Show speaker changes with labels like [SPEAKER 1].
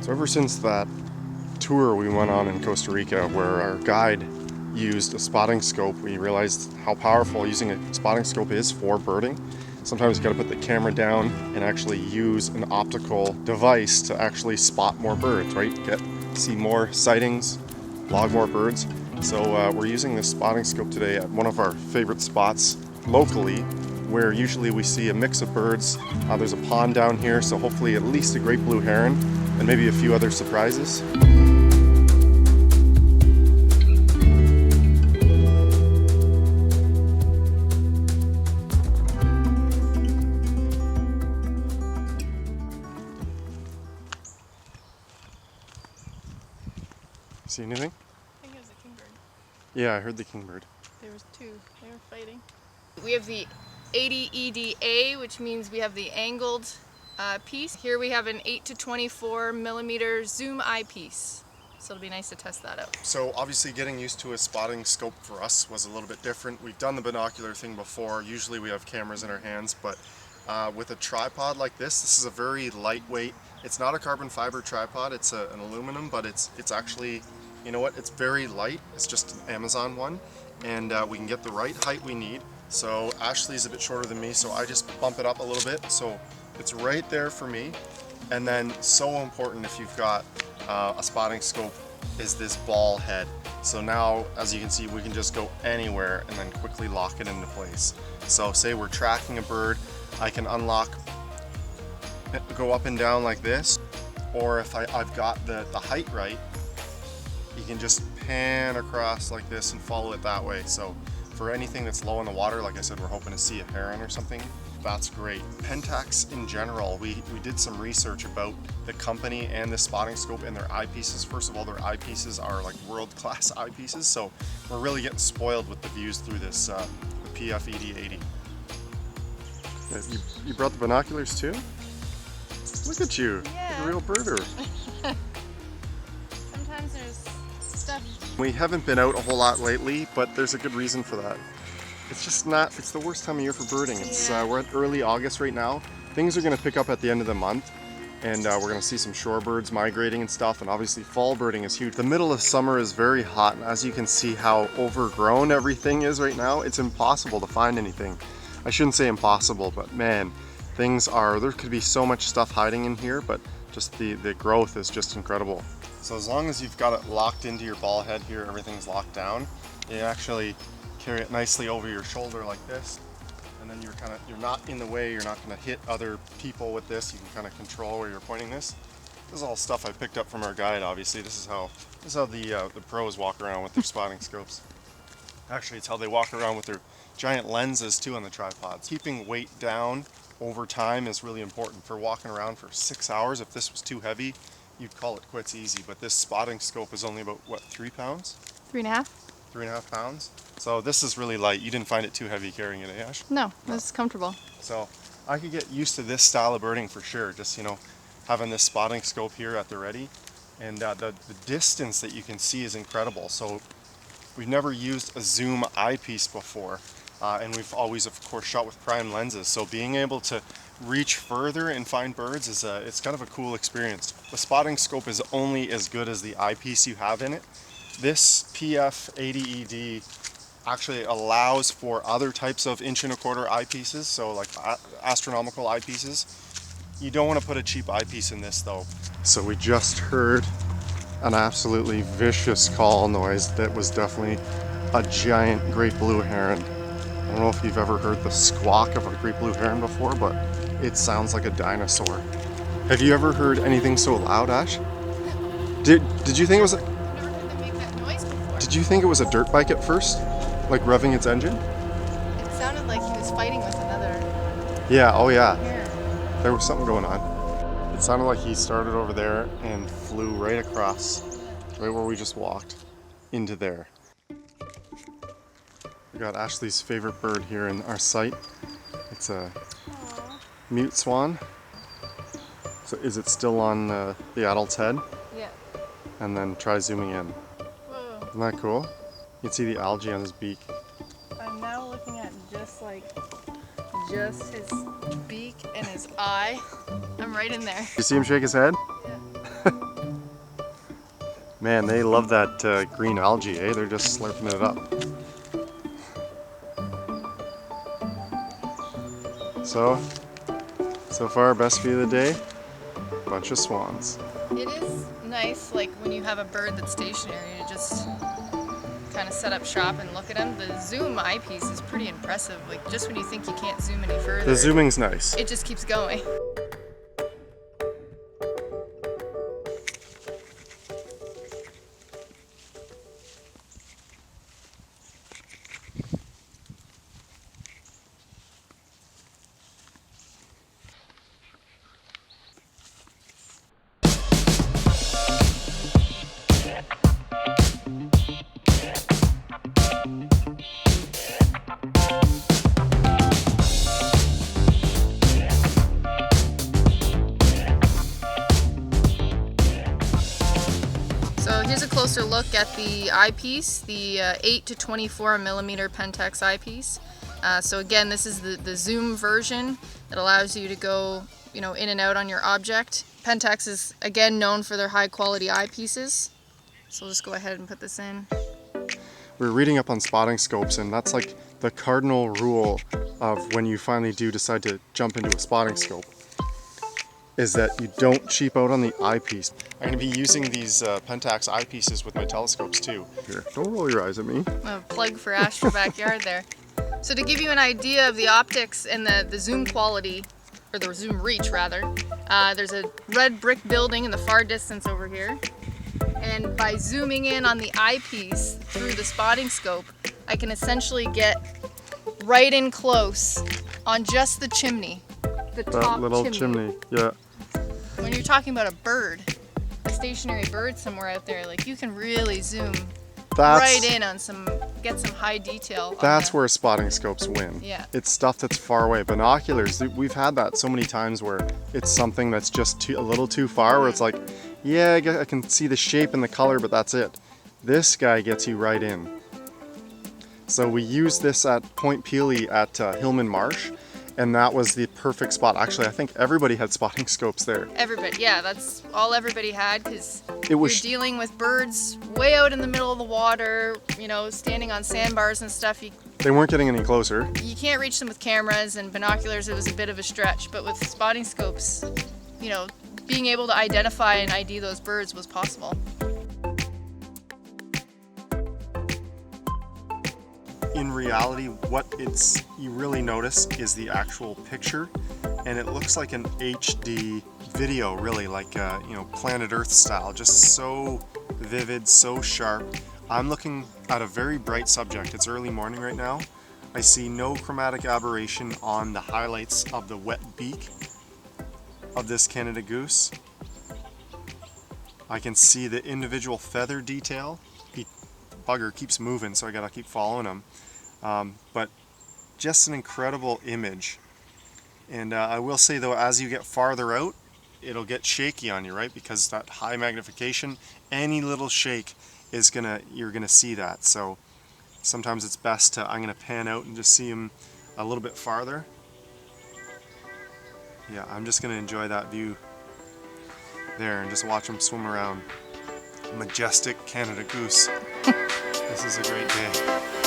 [SPEAKER 1] So ever since that tour we went on in Costa Rica where our guide used a spotting scope, we realized how powerful using a spotting scope is for birding. Sometimes you gotta put the camera down and actually use an optical device to actually spot more birds, right? See more sightings, log more birds. So we're using this spotting scope today at one of our favorite spots locally, where usually we see a mix of birds. There's a pond down here, so hopefully at least a great blue heron and maybe a few other surprises. See anything?
[SPEAKER 2] I think it was a kingbird.
[SPEAKER 1] Yeah, I heard the kingbird.
[SPEAKER 2] There was two. They were fighting. We have the 80ED-A, which means we have the angled piece. Here we have an 8 to 24 millimeter zoom eyepiece. So it'll be nice to test that out.
[SPEAKER 1] So obviously getting used to a spotting scope for us was a little bit different. We've done the binocular thing before. Usually we have cameras in our hands, but with a tripod like this is a very lightweight. It's not a carbon fiber tripod, it's an aluminum, but it's actually, you know what, it's very light. It's just an Amazon one, and we can get the right height we need. So Ashley's a bit shorter than me, so I just bump it up a little bit, so it's right there for me. And then so important if you've got a spotting scope is this ball head. So now, as you can see, we can just go anywhere and then quickly lock it into place. So say we're tracking a bird, I can unlock, go up and down like this, or if I've got the height right, you can just pan across like this and follow it that way. So for anything that's low in the water, like I said, we're hoping to see a heron or something, that's great. Pentax in general, we did some research about the company and the spotting scope and their eyepieces. First of all, their eyepieces are like world-class eyepieces, so we're really getting spoiled with the views through this the PF-80ED-A. You brought the binoculars too? Look at you,
[SPEAKER 2] yeah.
[SPEAKER 1] Like a real birder.
[SPEAKER 2] Sometimes there's stuff.
[SPEAKER 1] We haven't been out a whole lot lately, but there's a good reason for that. It's just not, it's the worst time of year for birding. It's we're at early August right now. Things are gonna pick up at the end of the month, and we're gonna see some shorebirds migrating and stuff, and obviously fall birding is huge. The middle of summer is very hot, and as you can see how overgrown everything is right now, it's impossible to find anything. I shouldn't say impossible, but man, things are, there could be so much stuff hiding in here, but just the growth is just incredible. So as long as you've got it locked into your ball head here, everything's locked down, you actually carry it nicely over your shoulder like this, and then you're not in the way, you're not going to hit other people with this. You can kind of control where you're pointing this. This is all stuff I picked up from our guide, obviously. This is how the pros walk around with their spotting scopes. Actually, it's how they walk around with their giant lenses too on the tripods. Keeping weight down over time is really important. For walking around for 6 hours, if this was too heavy, you'd call it quits easy. But this spotting scope is only about, what, 3 pounds?
[SPEAKER 2] 3.5.
[SPEAKER 1] 3.5 pounds. So this is really light. You didn't find it too heavy carrying it, eh, Ash?
[SPEAKER 2] No, this is comfortable.
[SPEAKER 1] So I could get used to this style of birding for sure. Just, you know, having this spotting scope here at the ready. And the distance that you can see is incredible. So we've never used a zoom eyepiece before. And we've always, of course, shot with prime lenses. So being able to reach further and find birds is it's kind of a cool experience. The spotting scope is only as good as the eyepiece you have in it. This PF-80ED actually allows for other types of 1.25" eyepieces, so like astronomical eyepieces. You don't want to put a cheap eyepiece in this though. So we just heard an absolutely vicious call noise that was definitely a giant great blue heron. I don't know if you've ever heard the squawk of a great blue heron before, but it sounds like a dinosaur. Have you ever heard anything so loud, Ash? Did you think it was Did you think it was a dirt bike at first? Like revving its engine?
[SPEAKER 2] It sounded like he was fighting with another.
[SPEAKER 1] Yeah, oh yeah.
[SPEAKER 2] Here.
[SPEAKER 1] There was something going on. It sounded like he started over there and flew right across, right where we just walked, into there. We got Ashley's favorite bird here in our site. It's a mute swan. So is it still on the adult's head?
[SPEAKER 2] Yeah.
[SPEAKER 1] And then try zooming in.
[SPEAKER 2] Whoa.
[SPEAKER 1] Isn't that cool? You can see the algae on his beak.
[SPEAKER 2] I'm now looking at just his beak and his eye. I'm right in there.
[SPEAKER 1] You see him shake his head?
[SPEAKER 2] Yeah.
[SPEAKER 1] Man, they love that green algae, eh? They're just slurping it up. So far, best view of the day, bunch of swans.
[SPEAKER 2] It is nice, like when you have a bird that's stationary, to just kind of set up shop and look at them. The zoom eyepiece is pretty impressive. Like just when you think you can't zoom any further,
[SPEAKER 1] The zooming's nice.
[SPEAKER 2] it just keeps going. So here's a closer look at the eyepiece, the 8 to 24 millimeter Pentax eyepiece. So again, this is the zoom version that allows you to go, in and out on your object. Pentax is again known for their high quality eyepieces. So we'll just go ahead and put this in.
[SPEAKER 1] We're reading up on spotting scopes, and that's like the cardinal rule of when you finally do decide to jump into a spotting scope, is that you don't cheap out on the eyepiece. I'm going to be using these Pentax eyepieces with my telescopes too. Here, don't roll your eyes at me.
[SPEAKER 2] A plug for Astro Backyard there. So to give you an idea of the optics and the zoom quality, or the zoom reach rather, there's a red brick building in the far distance over here. And by zooming in on the eyepiece through the spotting scope, I can essentially get right in close on just the chimney. The top
[SPEAKER 1] That little chimney, yeah.
[SPEAKER 2] When you're talking about a bird, a stationary bird somewhere out there, like you can really zoom right in on get some high detail.
[SPEAKER 1] That's where spotting scopes win.
[SPEAKER 2] Yeah.
[SPEAKER 1] It's stuff that's far away. Binoculars, we've had that so many times where it's something that's just a little too far, where it's like, yeah, I can see the shape and the color, but that's it. This guy gets you right in. So we used this at Point Peely at Hillman Marsh, and that was the perfect spot. Actually, I think everybody had spotting scopes there.
[SPEAKER 2] Everybody, yeah, that's all everybody had, because
[SPEAKER 1] It was
[SPEAKER 2] you're dealing with birds way out in the middle of the water, standing on sandbars and stuff.
[SPEAKER 1] They weren't getting any closer.
[SPEAKER 2] You can't reach them with cameras and binoculars. It was a bit of a stretch, but with spotting scopes, being able to identify and ID those birds was possible.
[SPEAKER 1] In reality, what you really notice is the actual picture, and it looks like an HD video, really, like Planet Earth style, just so vivid, so sharp. I'm looking at a very bright subject. It's early morning right now. I see no chromatic aberration on the highlights of the wet beak of this Canada goose. I can see the individual feather detail. Bugger keeps moving, so I gotta keep following him. But just an incredible image. And I will say though, as you get farther out, it'll get shaky on you, right? Because that high magnification, any little shake is you're gonna see that. So sometimes it's best I'm gonna pan out and just see him a little bit farther. Yeah, I'm just gonna enjoy that view there and just watch him swim around. Majestic Canada goose. This is a great day.